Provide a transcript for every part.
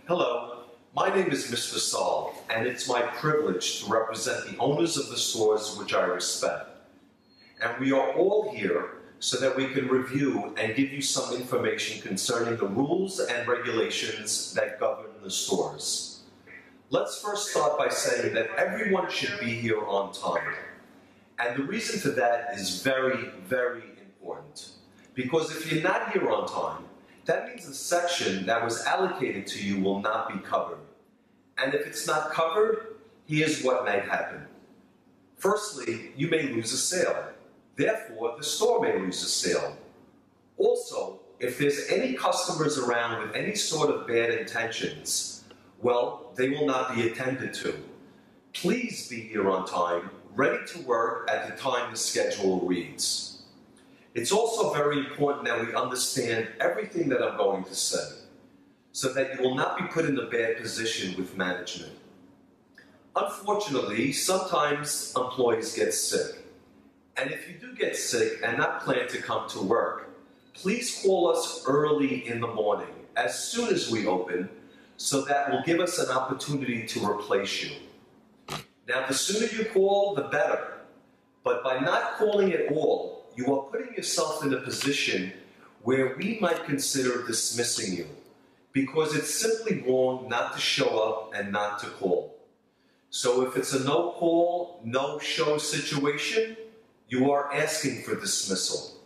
Hello, my name is Mr. Saul, and it's my privilege to represent the owners of the stores which I respect. And we are all here so that we can review and give you some information concerning the rules and regulations that govern the stores. Let's first start by saying that everyone should be here on time. And the reason for that is very, very important. Because if you're not here on time, that means the section that was allocated to you will not be covered. And if it's not covered, here's what might happen. Firstly, you may lose a sale. Therefore, the store may lose a sale. Also, if there's any customers around with any sort of bad intentions, well, they will not be attended to. Please be here on time, ready to work at the time the schedule reads. It's also very important that we understand everything that I'm going to say, so that you will not be put in a bad position with management. Unfortunately, sometimes employees get sick. And if you do get sick and not plan to come to work, please call us early in the morning, as soon as we open, so that will give us an opportunity to replace you. Now, the sooner you call, the better. But by not calling at all, you are putting yourself in a position where we might consider dismissing you, because it's simply wrong not to show up and not to call. So if it's a no-call, no-show situation, you are asking for dismissal.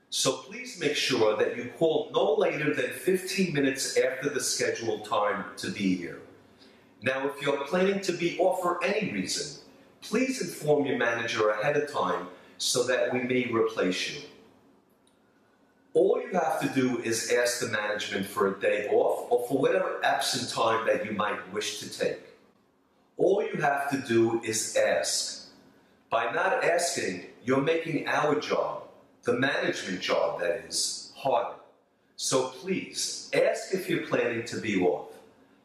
So please make sure that you call no later than 15 minutes after the scheduled time to be here. Now, if you're planning to be off for any reason, please inform your manager ahead of time so that we may replace you. All you have to do is ask the management for a day off or for whatever absent time that you might wish to take. All you have to do is ask. By not asking, you're making our job, the management job that is, harder. So please, ask if you're planning to be off.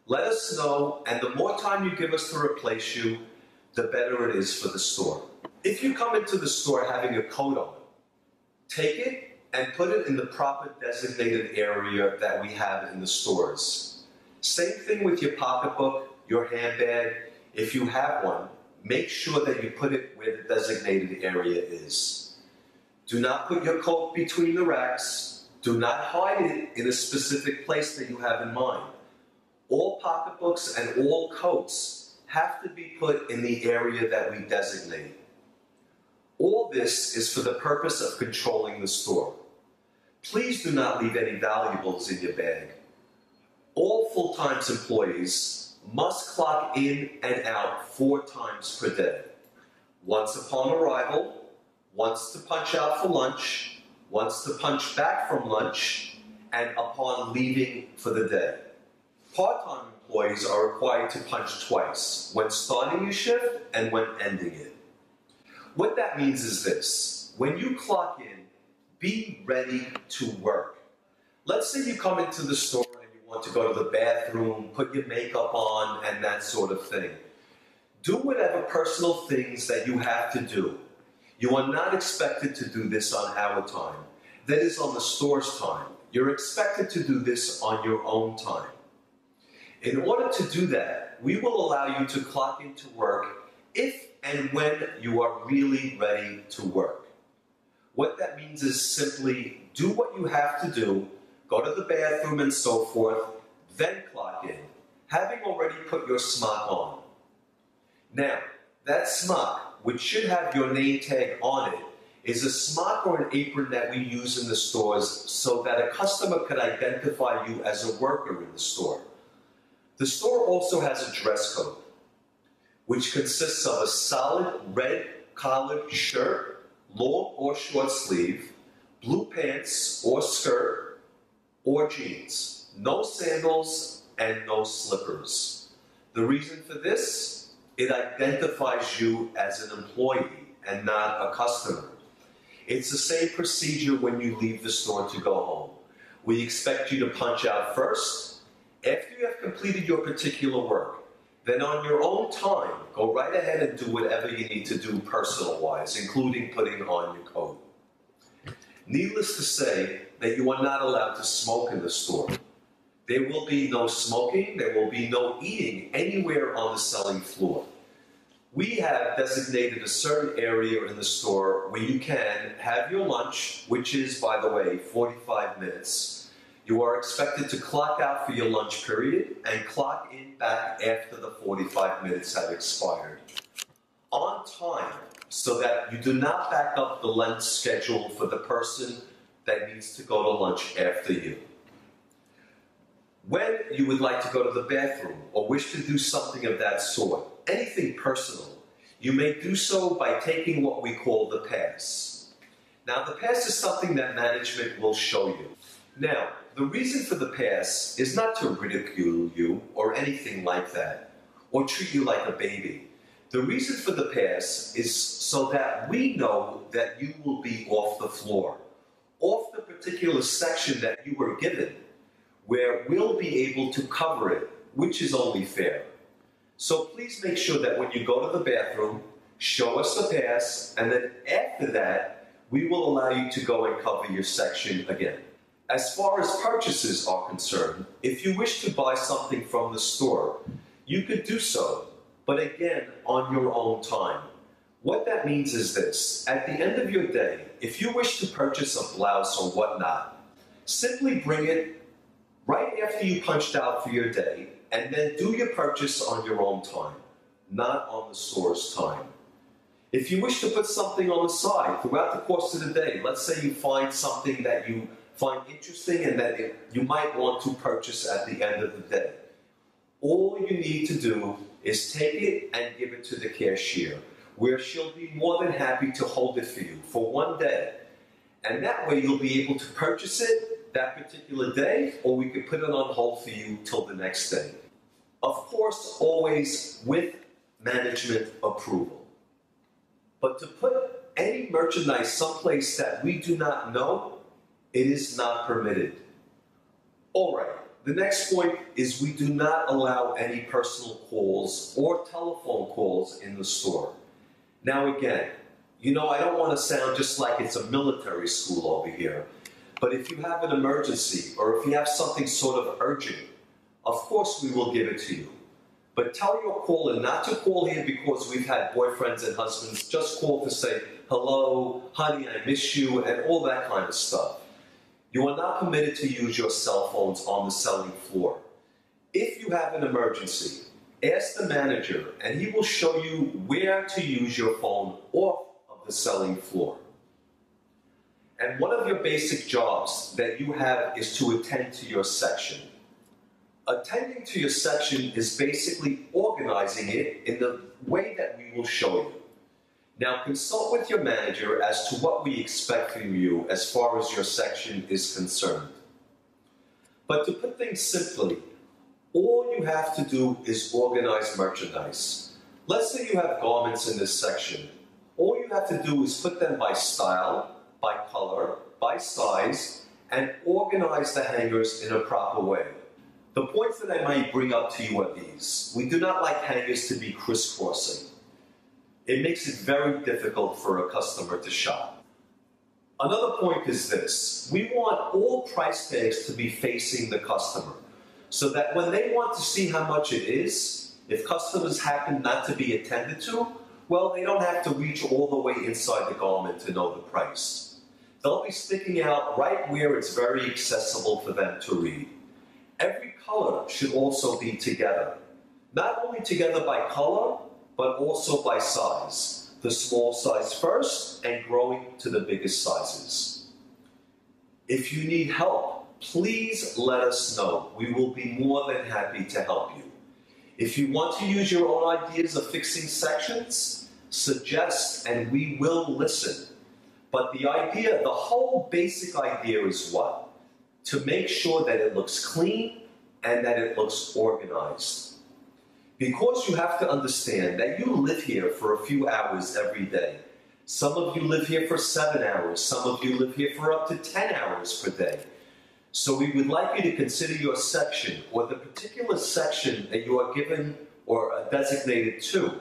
Let us know, and the more time you give us to replace you, the better it is for the store. If you come into the store having a coat on, take it and put it in the proper designated area that we have in the stores. Same thing with your pocketbook, your handbag. If you have one, make sure that you put it where the designated area is. Do not put your coat between the racks. Do not hide it in a specific place that you have in mind. All pocketbooks and all coats have to be put in the area that we designate. All this is for the purpose of controlling the store. Please do not leave any valuables in your bag. All full-time employees must clock in and out 4 times per day. Once upon arrival, once to punch out for lunch, once to punch back from lunch, and upon leaving for the day. Part-time employees are required to punch twice, when starting your shift and when ending it. What that means is this: when you clock in, be ready to work. Let's say you come into the store and you want to go to the bathroom, put your makeup on, and that sort of thing. Do whatever personal things that you have to do. You are not expected to do this on our time. That is on the store's time. You're expected to do this on your own time. In order to do that, we will allow you to clock into work if and when you are really ready to work. What that means is simply do what you have to do, go to the bathroom and so forth, then clock in, having already put your smock on. Now, that smock, which should have your name tag on it, is a smock or an apron that we use in the stores so that a customer could identify you as a worker in the store. The store also has a dress code, which consists of a solid red collared shirt, long or short sleeve, blue pants or skirt, or jeans, no sandals, and no slippers. The reason for this? It identifies you as an employee and not a customer. It's the same procedure when you leave the store to go home. We expect you to punch out first. After you have completed your particular work, then on your own time, go right ahead and do whatever you need to do personal-wise, including putting on your coat. Needless to say that you are not allowed to smoke in the store. There will be no smoking, there will be no eating anywhere on the selling floor. We have designated a certain area in the store where you can have your lunch, which is, by the way, 45 minutes. You are expected to clock out for your lunch period and clock in back after the 45 minutes have expired. On time, so that you do not back up the lunch schedule for the person that needs to go to lunch after you. When you would like to go to the bathroom or wish to do something of that sort, anything personal, you may do so by taking what we call the pass. Now, the pass is something that management will show you. Now, the reason for the pass is not to ridicule you or anything like that, or treat you like a baby. The reason for the pass is so that we know that you will be off the floor, off the particular section that you were given, where we'll be able to cover it, which is only fair. So please make sure that when you go to the bathroom, show us the pass, and then after that, we will allow you to go and cover your section again. As far as purchases are concerned, if you wish to buy something from the store, you could do so, but again, on your own time. What that means is this: at the end of your day, if you wish to purchase a blouse or whatnot, simply bring it right after you punched out for your day, and then do your purchase on your own time, not on the store's time. If you wish to put something on the side throughout the course of the day, let's say you find something that you find interesting and that you might want to purchase at the end of the day, all you need to do is take it and give it to the cashier, where she'll be more than happy to hold it for you for one day. And that way you'll be able to purchase it that particular day, or we could put it on hold for you till the next day. Of course, always with management approval. But to put any merchandise someplace that we do not know, it is not permitted. All right. The next point is we do not allow any personal calls or telephone calls in the store. Now again, I don't want to sound just like it's a military school over here, but if you have an emergency or if you have something sort of urgent, of course we will give it to you. But tell your caller not to call here because we've had boyfriends and husbands just call to say, hello, honey, I miss you, and all that kind of stuff. You are not permitted to use your cell phones on the selling floor. If you have an emergency, ask the manager and he will show you where to use your phone off of the selling floor. And one of your basic jobs that you have is to attend to your section. Attending to your section is basically organizing it in the way that we will show you. Now, consult with your manager as to what we expect from you as far as your section is concerned. But to put things simply, all you have to do is organize merchandise. Let's say you have garments in this section. All you have to do is put them by style, by color, by size, and organize the hangers in a proper way. The points that I might bring up to you are these. We do not like hangers to be crisscrossing. It makes it very difficult for a customer to shop. Another point is this. We want all price tags to be facing the customer so that when they want to see how much it is, if customers happen not to be attended to, well, they don't have to reach all the way inside the garment to know the price. They'll be sticking out right where it's very accessible for them to read. Every color should also be together. Not only together by color, but also by size. The small size first and growing to the biggest sizes. If you need help, please let us know. We will be more than happy to help you. If you want to use your own ideas of fixing sections, suggest and we will listen. But the whole basic idea is what? To make sure that it looks clean and that it looks organized. Because you have to understand that you live here for a few hours every day. Some of you live here for 7 hours. Some of you live here for up to 10 hours per day. So we would like you to consider your section or the particular section that you are given or are designated to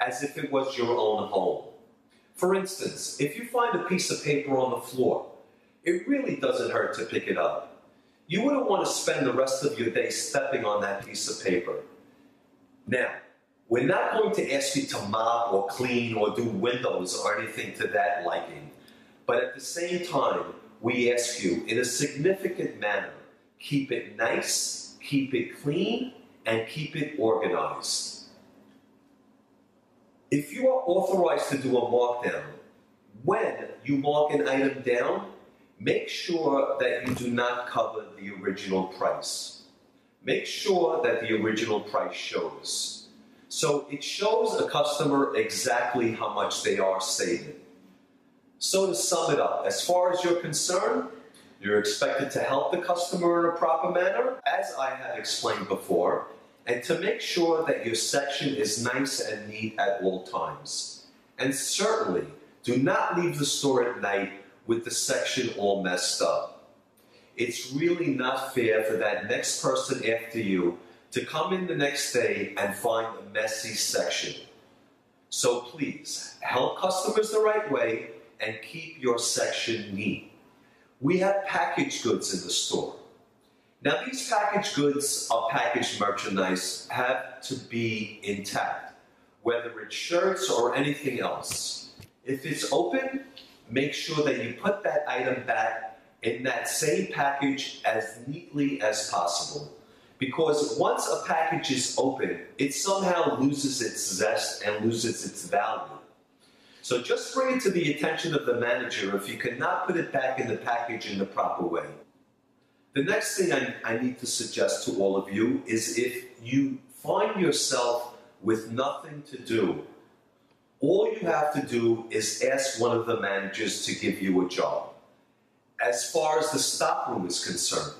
as if it was your own home. For instance, if you find a piece of paper on the floor, it really doesn't hurt to pick it up. You wouldn't want to spend the rest of your day stepping on that piece of paper. Now, we're not going to ask you to mop or clean or do windows or anything to that liking. But at the same time, we ask you, in a significant manner, keep it nice, keep it clean, and keep it organized. If you are authorized to do a markdown, when you mark an item down, make sure that you do not cover the original price. Make sure that the original price shows. So it shows a customer exactly how much they are saving. So to sum it up, as far as you're concerned, you're expected to help the customer in a proper manner, as I have explained before, and to make sure that your section is nice and neat at all times. And certainly, do not leave the store at night with the section all messed up. It's really not fair for that next person after you to come in the next day and find a messy section. So please, help customers the right way and keep your section neat. We have packaged goods in the store. Now these packaged goods or packaged merchandise have to be intact, whether it's shirts or anything else. If it's open, make sure that you put that item back in that same package as neatly as possible. Because once a package is open, it somehow loses its zest and loses its value. So just bring it to the attention of the manager if you cannot put it back in the package in the proper way. The next thing I need to suggest to all of you is if you find yourself with nothing to do, all you have to do is ask one of the managers to give you a job. As far as the stockroom is concerned,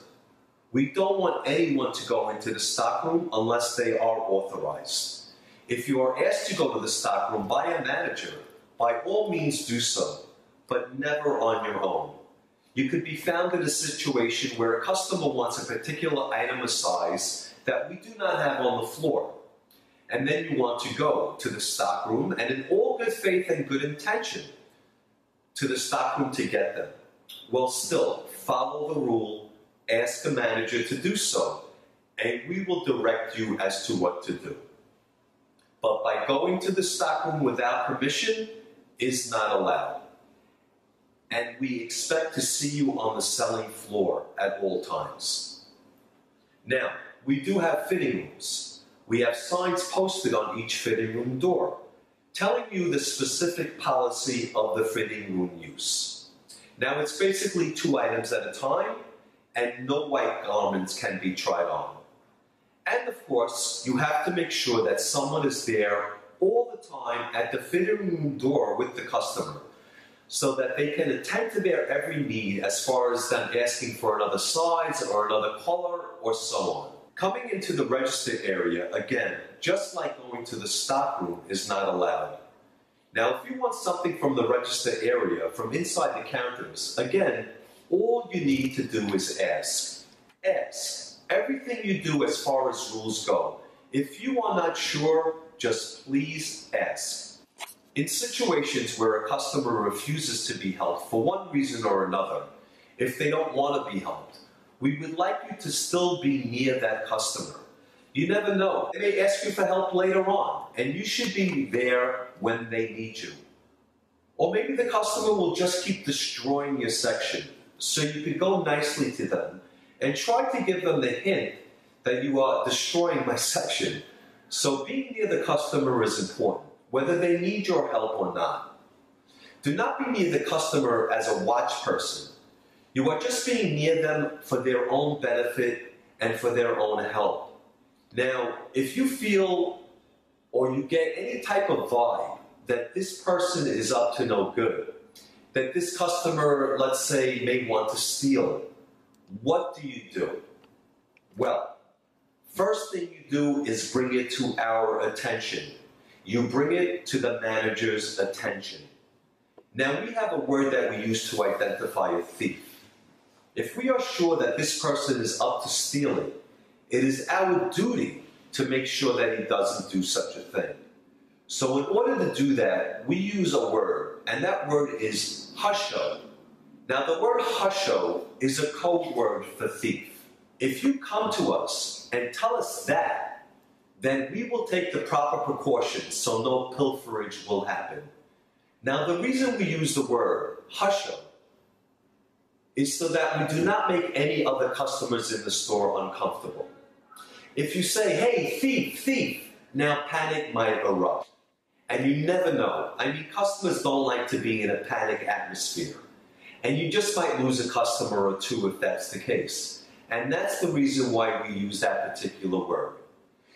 we don't want anyone to go into the stockroom unless they are authorized. If you are asked to go to the stockroom by a manager, by all means do so, but never on your own. You could be found in a situation where a customer wants a particular item of size that we do not have on the floor. And then you want to go to the stockroom and in all good faith and good intention to the stockroom to get them. Well, still, follow the rule, ask the manager to do so, and we will direct you as to what to do. But by going to the stockroom without permission is not allowed. And we expect to see you on the selling floor at all times. Now, we do have fitting rooms. We have signs posted on each fitting room door telling you the specific policy of the fitting room use. Now, it's basically 2 items at a time, and no white garments can be tried on. And of course, you have to make sure that someone is there all the time at the fitting room door with the customer so that they can attend to their every need as far as them asking for another size or another color or so on. Coming into the register area, again, just like going to the stockroom, is not allowed. Now, if you want something from the register area, from inside the counters, again, all you need to do is ask. Ask. Everything you do as far as rules go. If you are not sure, just please ask. In situations where a customer refuses to be helped for one reason or another, if they don't want to be helped, we would like you to still be near that customer. You never know. They may ask you for help later on, and you should be there when they need you. Or maybe the customer will just keep destroying your section, so you could go nicely to them and try to give them the hint that you are destroying my section. So being near the customer is important, whether they need your help or not. Do not be near the customer as a watch person. You are just being near them for their own benefit and for their own help. Now, if you feel or you get any type of vibe that this person is up to no good, that this customer, let's say, may want to steal it, what do you do? Well, first thing you do is bring it to our attention. You bring it to the manager's attention. Now, we have a word that we use to identify a thief. If we are sure that this person is up to stealing, it is our duty to make sure that he doesn't do such a thing. So in order to do that, we use a word, and that word is husho. Now, the word husho is a code word for thief. If you come to us and tell us that, then we will take the proper precautions so no pilferage will happen. Now, the reason we use the word husho is so that we do not make any other customers in the store uncomfortable. If you say, hey, thief, thief, now panic might erupt. And you never know. I mean, customers don't like to be in a panic atmosphere. And you just might lose a customer or two if that's the case. And that's the reason why we use that particular word.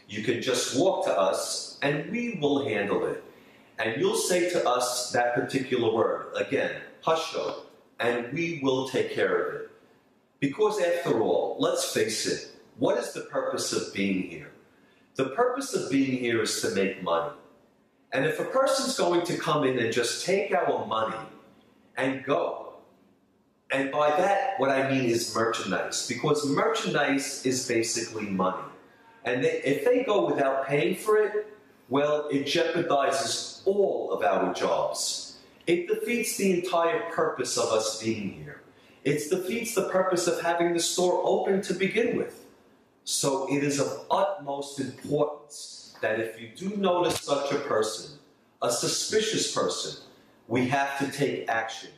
You can just walk to us and we will handle it. And you'll say to us that particular word, again, husho, and we will take care of it. Because after all, let's face it, what is the purpose of being here? The purpose of being here is to make money. And if a person's going to come in and just take our money and go, and by that, what I mean is merchandise, because merchandise is basically money. And if they go without paying for it, well, it jeopardizes all of our jobs. It defeats the entire purpose of us being here. It defeats the purpose of having the store open to begin with. So it is of utmost importance that if you do notice such a person, a suspicious person, we have to take action.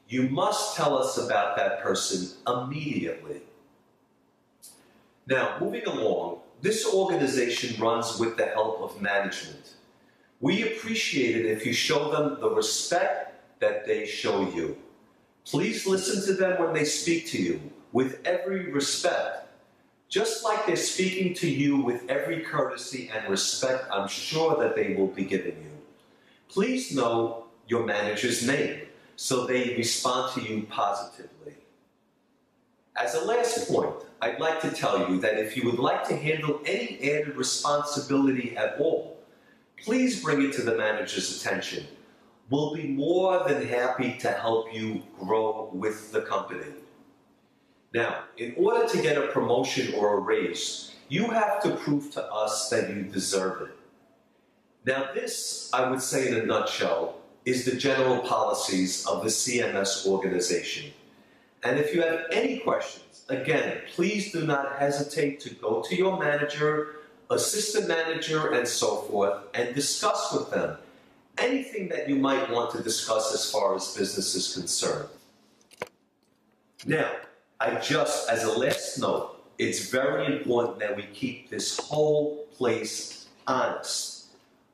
You must tell us about that person immediately. Now, moving along, this organization runs with the help of management. We appreciate it if you show them the respect that they show you. Please listen to them when they speak to you with every respect. Just like they're speaking to you with every courtesy and respect I'm sure that they will be giving you. Please know your manager's name so they respond to you positively. As a last point, I'd like to tell you that if you would like to handle any added responsibility at all, please bring it to the manager's attention. We'll be more than happy to help you grow with the company. Now, in order to get a promotion or a raise, you have to prove to us that you deserve it. Now, this, I would say in a nutshell, is the general policies of the CMS organization. And if you have any questions, again, please do not hesitate to go to your manager, assistant manager, and so forth, and discuss with them anything that you might want to discuss as far as business is concerned. Now, as a last note, it's very important that we keep this whole place honest.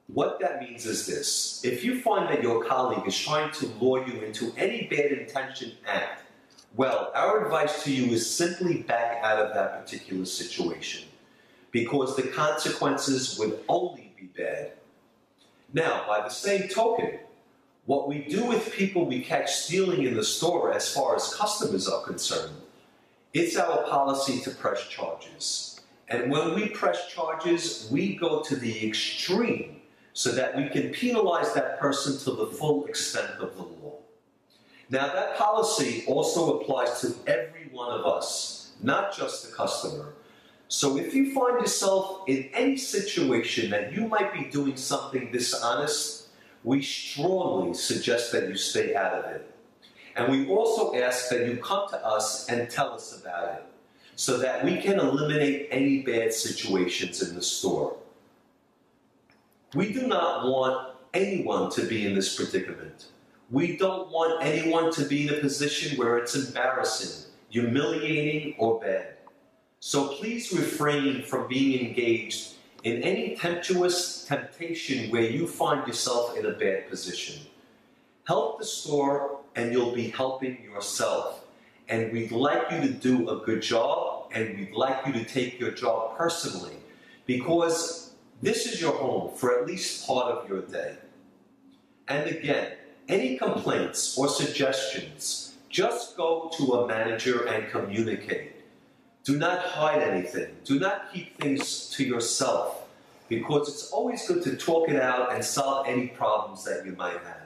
What that means is this: if you find that your colleague is trying to lure you into any bad intention act, well, our advice to you is simply back out of that particular situation, because the consequences would only be bad. Now, by the same token, what we do with people we catch stealing in the store as far as customers are concerned, it's our policy to press charges. And when we press charges, we go to the extreme so that we can penalize that person to the full extent of the law. Now, that policy also applies to every one of us, not just the customer. So if you find yourself in any situation that you might be doing something dishonest, we strongly suggest that you stay out of it. And we also ask that you come to us and tell us about it, so that we can eliminate any bad situations in the store. We do not want anyone to be in this predicament. We don't want anyone to be in a position where it's embarrassing, humiliating, or bad. So please refrain from being engaged in any temptation where you find yourself in a bad position. Help the store and you'll be helping yourself. And we'd like you to do a good job, and we'd like you to take your job personally, because this is your home for at least part of your day. And again, any complaints or suggestions, just go to a manager and communicate. Do not hide anything. Do not keep things to yourself, because it's always good to talk it out and solve any problems that you might have.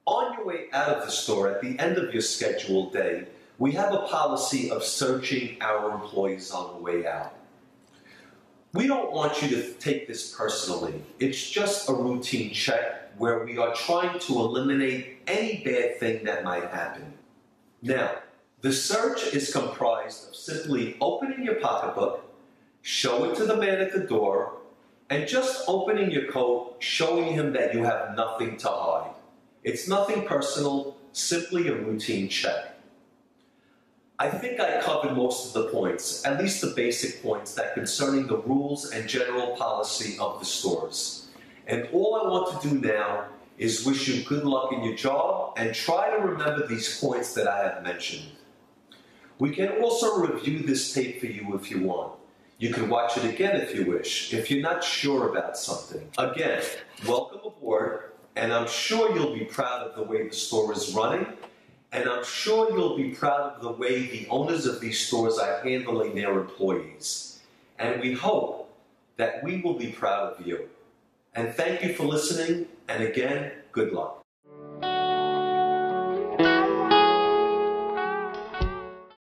On your way out of the store, at the end of your scheduled day, we have a policy of searching our employees on the way out. We don't want you to take this personally. It's just a routine check where we are trying to eliminate any bad thing that might happen. Now, the search is comprised of simply opening your pocketbook, show it to the man at the door, and just opening your coat, showing him that you have nothing to hide. It's nothing personal, simply a routine check. I think I covered most of the points, at least the basic points that concerning the rules and general policy of the stores. And all I want to do now is wish you good luck in your job and try to remember these points that I have mentioned. We can also review this tape for you if you want. You can watch it again if you wish, if you're not sure about something. Again, welcome aboard, and I'm sure you'll be proud of the way the store is running, and I'm sure you'll be proud of the way the owners of these stores are handling their employees. And we hope that we will be proud of you. And thank you for listening, and again, good luck.